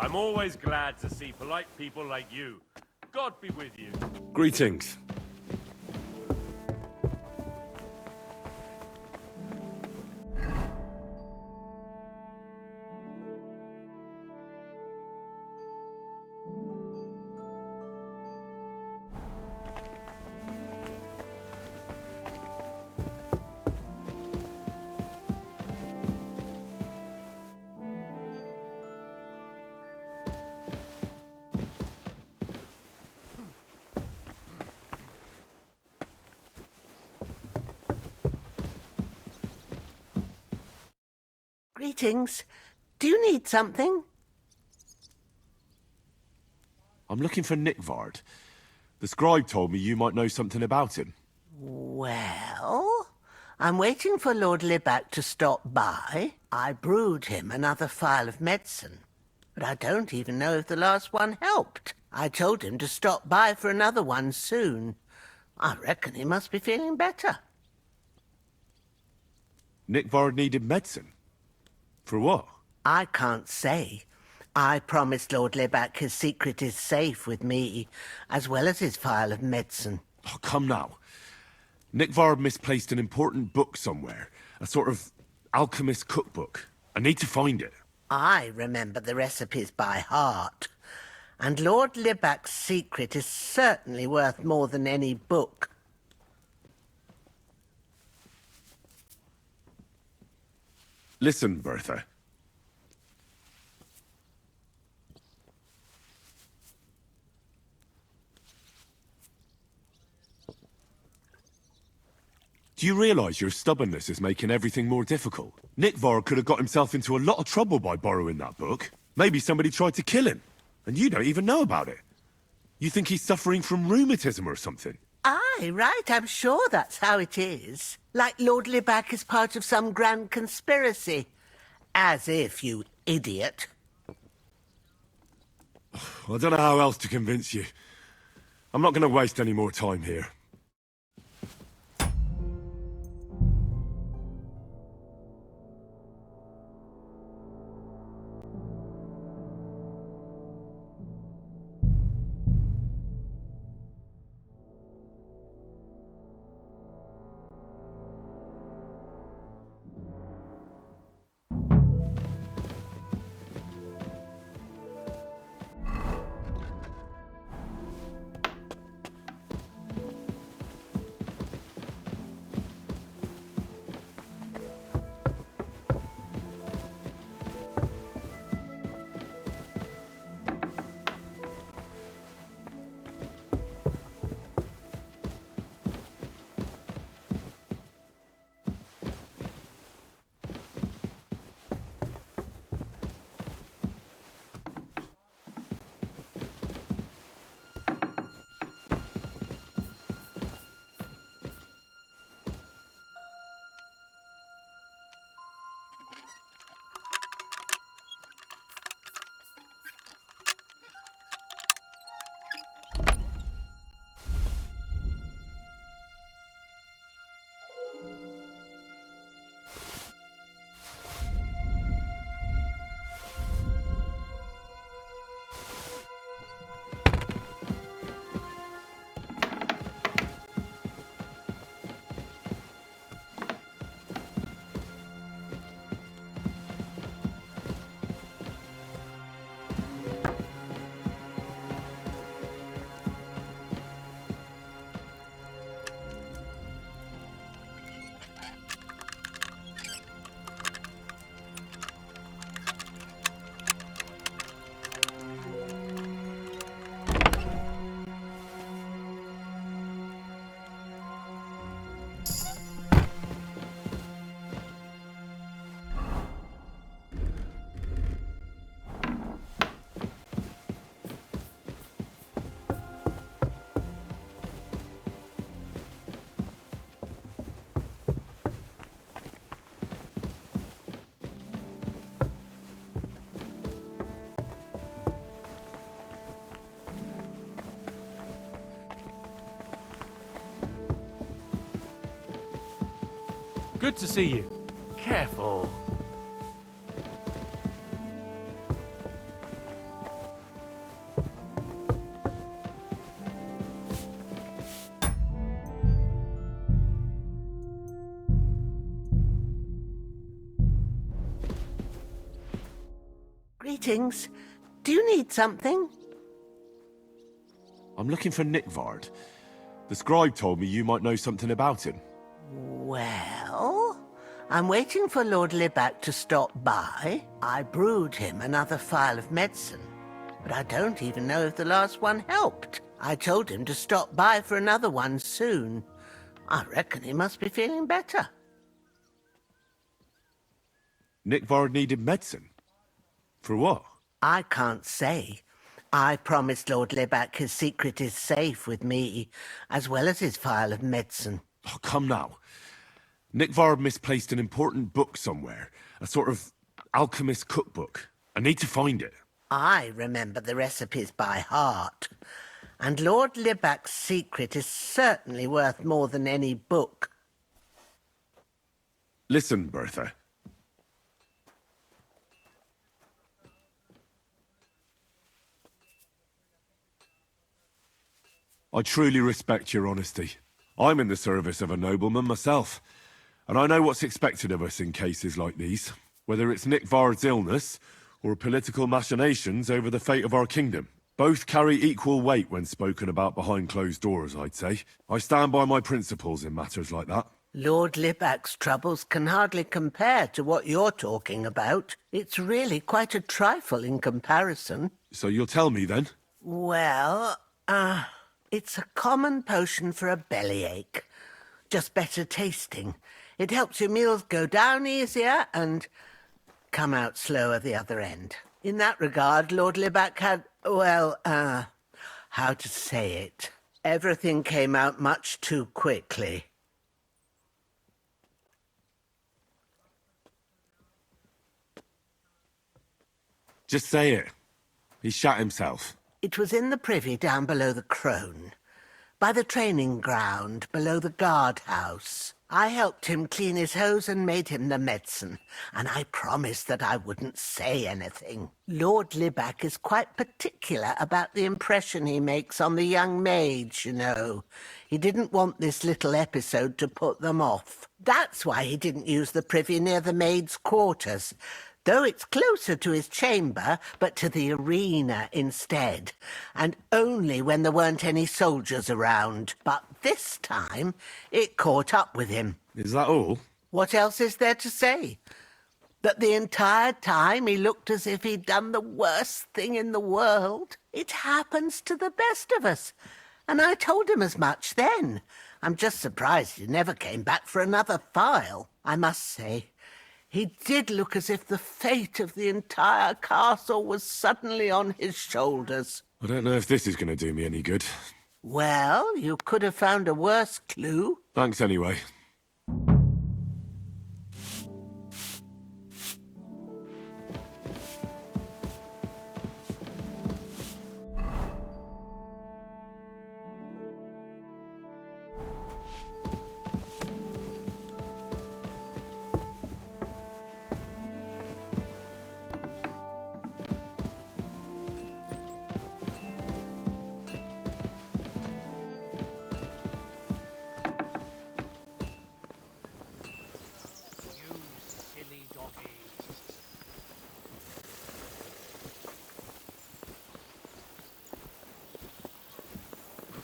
I'm always glad to see polite people like you. God be with you. Greetings. Greetings. Do you need something? I'm looking for Nickvard. The scribe told me you might know something about him. Well, I'm waiting for Lord Libac to stop by. I brewed him another phial of medicine, but I don't even know if the last one helped. I told him to stop by for another one soon. I reckon he must be feeling better. Nickvard needed medicine? For what? I can't say. I promised Lord Libac his secret is safe with me, as well as his phial of medicine. Oh, come now. Nickvard misplaced an important book somewhere. A sort of alchemist cookbook. I need to find it. I remember the recipes by heart. And Lord Libac's secret is certainly worth more than any book. Listen, Bertha. Do you realize your stubbornness is making everything more difficult? Nickvard could have got himself into a lot of trouble by borrowing that book. Maybe somebody tried to kill him, and you don't even know about it. You think he's suffering from rheumatism or something? Aye, right, I'm sure that's how it is. Like Lord Libac is part of some grand conspiracy. As if, you idiot. I don't know how else to convince you. I'm not going to waste any more time here. Good to see you. Careful. Greetings. Do you need something? I'm looking for Nickvard. The scribe told me you might know something about him. Well, I'm waiting for Lord Libac to stop by. I brewed him another phial of medicine, but I don't even know if the last one helped. I told him to stop by for another one soon. I reckon he must be feeling better. Nickvard needed medicine? For what? I can't say. I promised Lord Libac his secret is safe with me, as well as his phial of medicine. Oh, come now. Nickvard misplaced an important book somewhere. A sort of alchemist cookbook. I need to find it. I remember the recipes by heart. And Lord Libac's secret is certainly worth more than any book. Listen, Bertha. I truly respect your honesty. I'm in the service of a nobleman myself, and I know what's expected of us in cases like these, whether it's Nickvard's illness or political machinations over the fate of our kingdom. Both carry equal weight when spoken about behind closed doors, I'd say. I stand by my principles in matters like that. Lord Libac's troubles can hardly compare to what you're talking about. It's really quite a trifle in comparison. So you'll tell me then? Well, it's a common potion for a bellyache. Just better tasting. It helps your meals go down easier and come out slower the other end. In that regard, Lord Libac had, well, how to say it? Everything came out much too quickly. Just say it. He shot himself. It was in the privy down below the Crone, by the training ground below the guardhouse. I helped him clean his hose and made him the medicine, and I promised that I wouldn't say anything. Lord Libac is quite particular about the impression he makes on the young maids, you know. He didn't want this little episode to put them off. That's why he didn't use the privy near the maids' quarters, though it's closer to his chamber, but to the arena instead, and only when there weren't any soldiers around. But this time, it caught up with him. Is that all? What else is there to say? That the entire time he looked as if he'd done the worst thing in the world. It happens to the best of us, and I told him as much then. I'm just surprised he never came back for another phial. I must say, he did look as if the fate of the entire castle was suddenly on his shoulders. I don't know if this is going to do me any good. Well, you could have found a worse clue. Thanks anyway.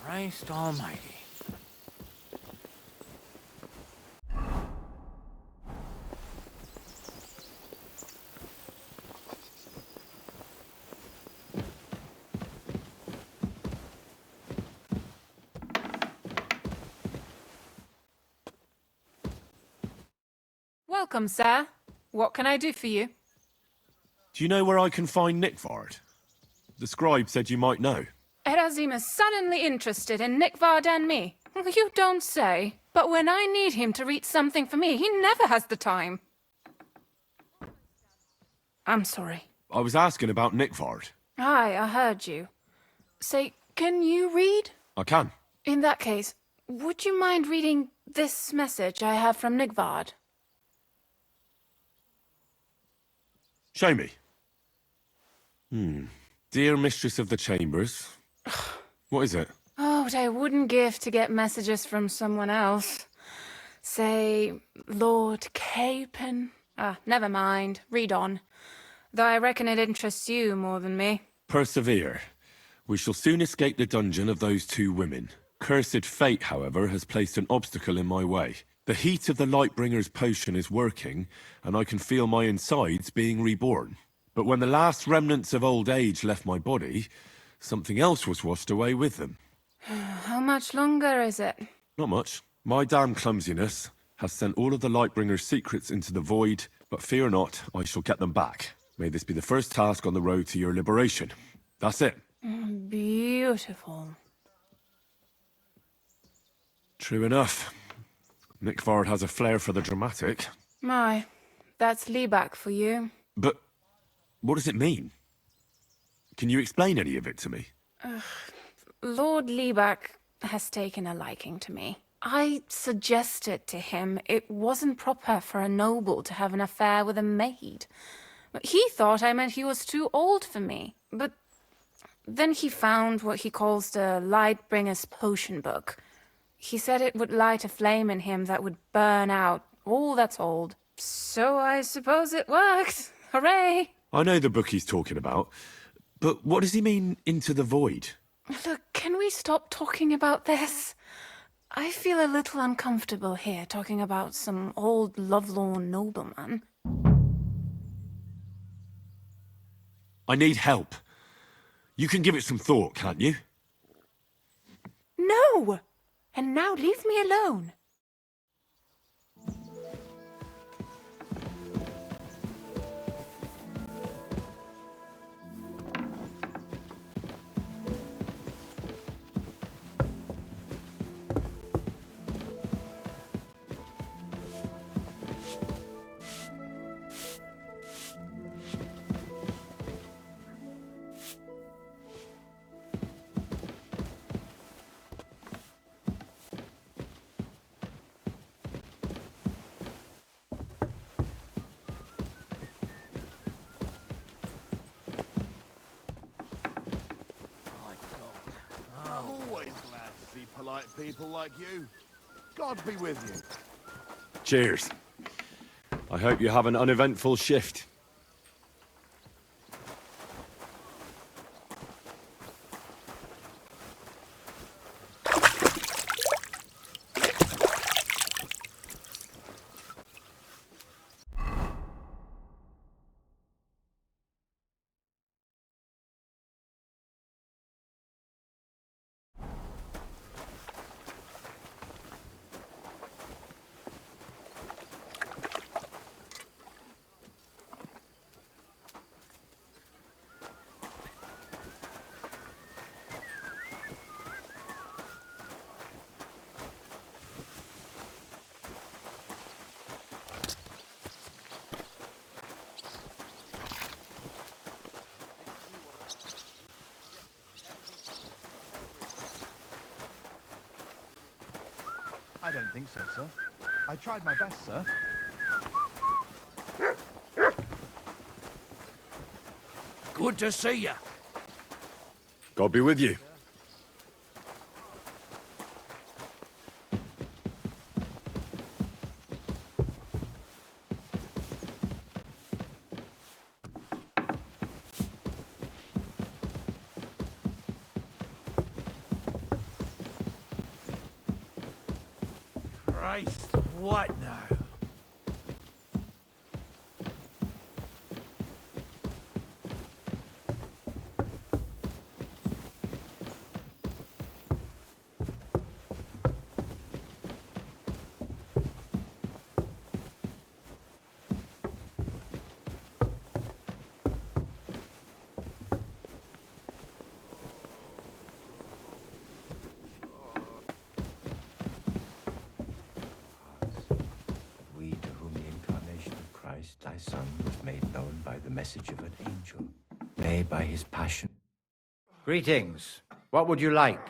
Christ almighty. Welcome, sir. What can I do for you? Do you know where I can find Nickvard? The scribe said you might know. Erazim is suddenly interested in Nickvard and me. You don't say. But when I need him to read something for me, he never has the time. I'm sorry. I was asking about Nickvard. Aye, I heard you. Say, can you read? I can. In that case, would you mind reading this message I have from Nickvard? Show me. Dear Mistress of the Chambers. What is it? Oh, what I wouldn't give to get messages from someone else. Say, Lord Capon. Never mind. Read on. Though I reckon it interests you more than me. Persevere. We shall soon escape the dungeon of those two women. Cursed fate, however, has placed an obstacle in my way. The heat of the Lightbringer's potion is working, and I can feel my insides being reborn. But when the last remnants of old age left my body, something else was washed away with them. How much longer is it? Not much. My damn clumsiness has sent all of the Lightbringer's secrets into the void, but fear not, I shall get them back. May this be the first task on the road to your liberation. That's it. Beautiful. True enough. Nickvard has a flair for the dramatic. My, that's Liebach for you. But what does it mean? Can you explain any of it to me? Lord Liebach has taken a liking to me. I suggested to him it wasn't proper for a noble to have an affair with a maid. He thought I meant he was too old for me. But then he found what he calls the Lightbringer's potion book. He said it would light a flame in him that would burn out all that's old. So I suppose it worked. Hooray! I know the book he's talking about, but what does he mean, into the void? Look, can we stop talking about this? I feel a little uncomfortable here talking about some old lovelorn nobleman. I need help. You can give it some thought, can't you? No! And now leave me alone. Always glad to see polite people like you. God be with you. Cheers. I hope you have an uneventful shift. I don't think so, sir. I tried my best, sir. Good to see you. God be with you. Christ, what now? We to whom the incarnation of Christ, thy Son, was made known by the message of an angel, nay, by his passion. Greetings. What would you like?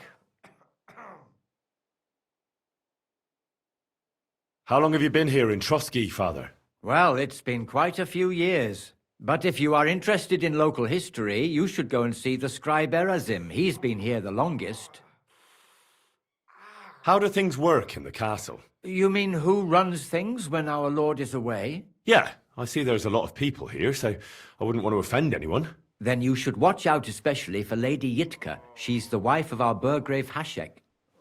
How long have you been here in Trotsky, Father? Well, it's been quite a few years. But if you are interested in local history, you should go and see the scribe Erazim. He's been here the longest. How do things work in the castle? You mean who runs things when our lord is away? Yeah, I see there's a lot of people here, so I wouldn't want to offend anyone. Then you should watch out especially for Lady Yitka. She's the wife of our Burgrave Hashek.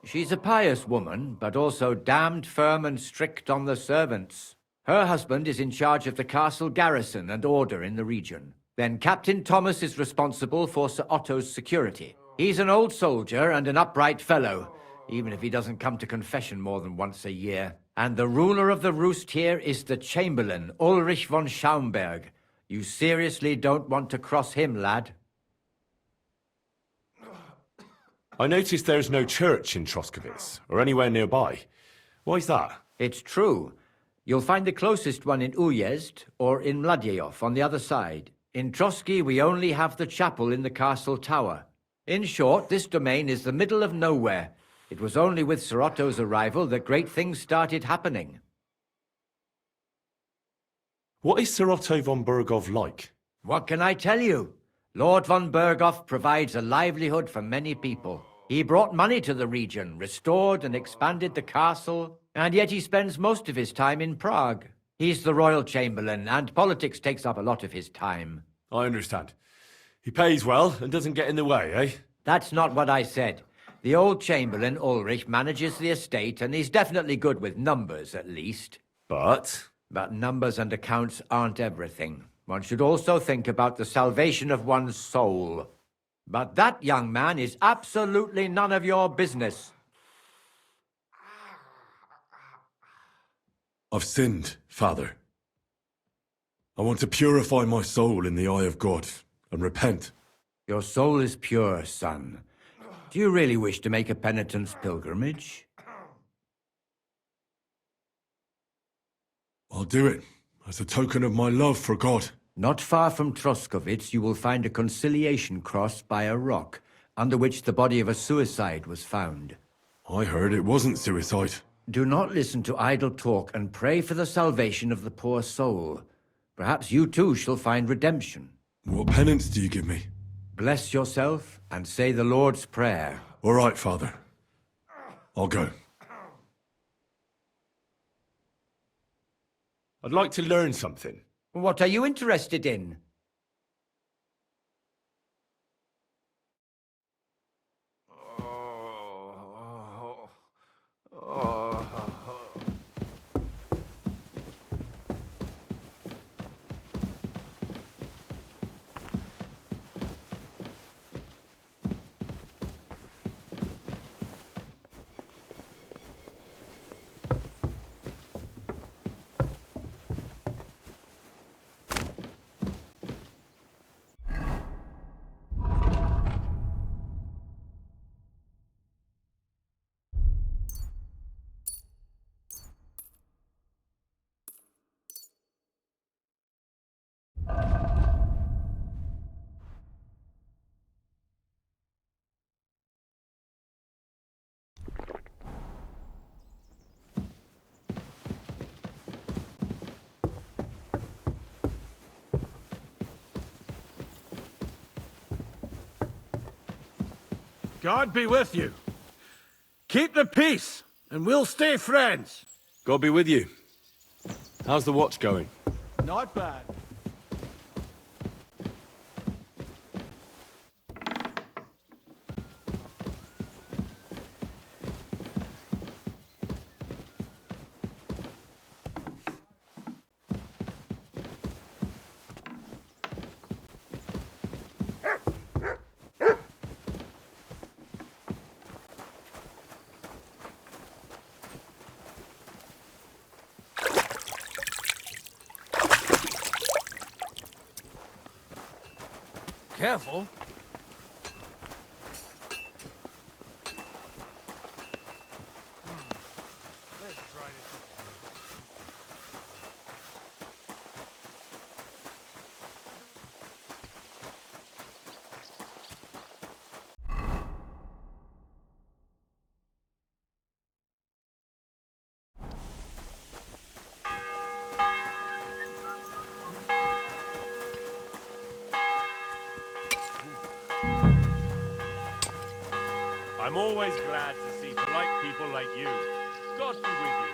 She's a pious woman, but also damned firm and strict on the servants. Her husband is in charge of the castle garrison and order in the region. Then Captain Thomas is responsible for Sir Otto's security. He's an old soldier and an upright fellow, even if he doesn't come to confession more than once a year. And the ruler of the roost here is the Chamberlain, Ulrich von Schaumburg. You seriously don't want to cross him, lad? I noticed there's no church in Troskowitz, or anywhere nearby. Why's that? It's true. You'll find the closest one in Uyezd or in Mladyeyov on the other side. In Trotsky, we only have the chapel in the castle tower. In short, this domain is the middle of nowhere. It was only with Sir Otto's arrival that great things started happening. What is Sir Otto von Berghoff like? What can I tell you? Lord von Berghoff provides a livelihood for many people. He brought money to the region, restored and expanded the castle, and yet he spends most of his time in Prague. He's the royal chamberlain, and politics takes up a lot of his time. I understand. He pays well and doesn't get in the way, eh? That's not what I said. The old chamberlain, Ulrich, manages the estate, and he's definitely good with numbers, at least. But numbers and accounts aren't everything. One should also think about the salvation of one's soul. But that, young man, is absolutely none of your business. I've sinned, Father. I want to purify my soul in the eye of God and repent. Your soul is pure, son. Do you really wish to make a penitence pilgrimage? I'll do it as a token of my love for God. Not far from Troskowitz, you will find a conciliation cross by a rock, under which the body of a suicide was found. I heard it wasn't suicide. Do not listen to idle talk and pray for the salvation of the poor soul. Perhaps you too shall find redemption. What penance do you give me? Bless yourself and say the Lord's Prayer. All right, Father. I'll go. I'd like to learn something. What are you interested in? God be with you. Keep the peace, and we'll stay friends. God be with you. How's the watch going? Not bad. Careful. I'm always glad to see polite people like you. God be with you.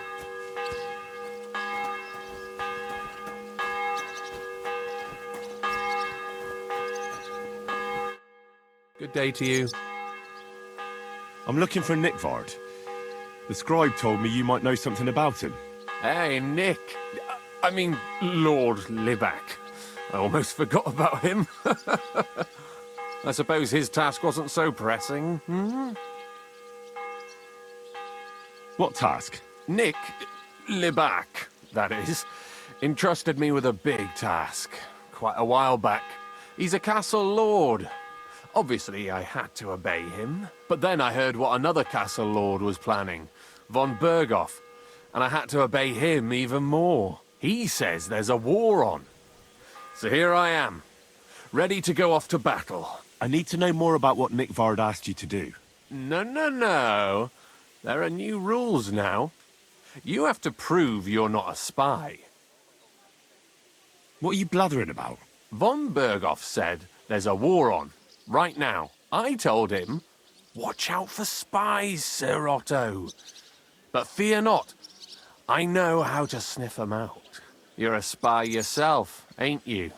Good day to you. I'm looking for Nickvard. The scribe told me you might know something about him. Hey, Nick. I mean, Lord Libac. I almost forgot about him. I suppose his task wasn't so pressing, hmm? What task? Nick Libac, that is, entrusted me with a big task quite a while back. He's a castle lord. Obviously, I had to obey him. But then I heard what another castle lord was planning, von Berghoff, and I had to obey him even more. He says there's a war on. So here I am, ready to go off to battle. I need to know more about what Nickvard asked you to do. No. There are new rules now. You have to prove you're not a spy. What are you blathering about? Von Berghoff said there's a war on, right now. I told him, watch out for spies, Sir Otto. But fear not, I know how to sniff 'em out. You're a spy yourself, ain't you?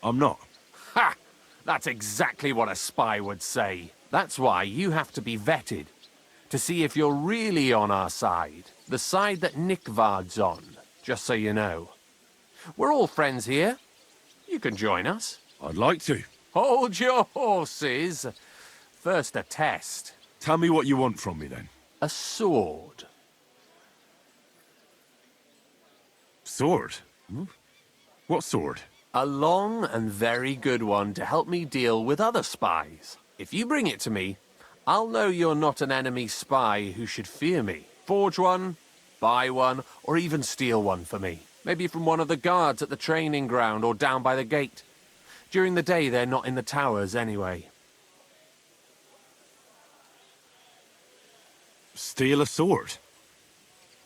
I'm not. Ha! That's exactly what a spy would say. That's why you have to be vetted, to see if you're really on our side. The side that Nickvard's on, just so you know. We're all friends here. You can join us. I'd like to. Hold your horses. First a test. Tell me what you want from me, then. A sword. Sword? Hmm? What sword? A long and very good one to help me deal with other spies. If you bring it to me, I'll know you're not an enemy spy who should fear me. Forge one, buy one, or even steal one for me. Maybe from one of the guards at the training ground or down by the gate. During the day, they're not in the towers anyway. Steal a sword?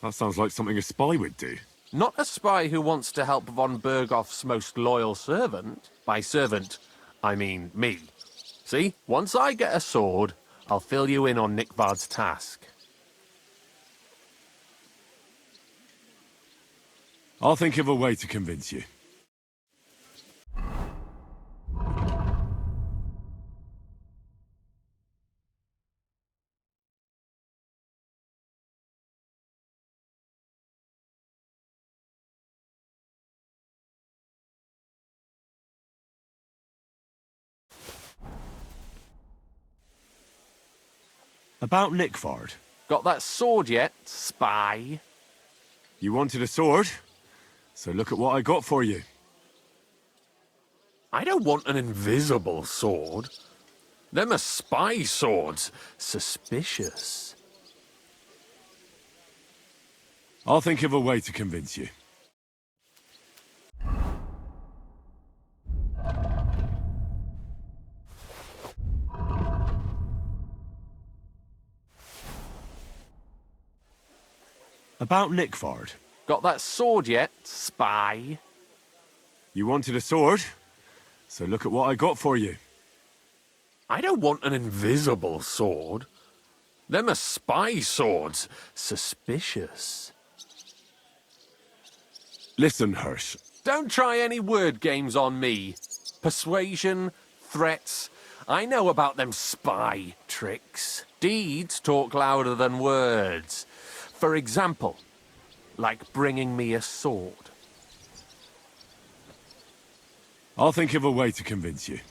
That sounds like something a spy would do. Not a spy who wants to help von Berghoff's most loyal servant. By servant, I mean me. See, once I get a sword, I'll fill you in on Nickvard's task. I'll think of a way to convince you. About Nickvard. Got that sword yet, spy? You wanted a sword? So look at what I got for you. I don't want an invisible sword. Them are spy swords. Suspicious. I'll think of a way to convince you. About Nickvard. Got that sword yet, spy? You wanted a sword? So look at what I got for you. I don't want an invisible sword. Them are spy swords. Suspicious. Listen, Hirsch. Don't try any word games on me. Persuasion, threats. I know about them spy tricks. Deeds talk louder than words. For example, like bringing me a sword. I'll think of a way to convince you.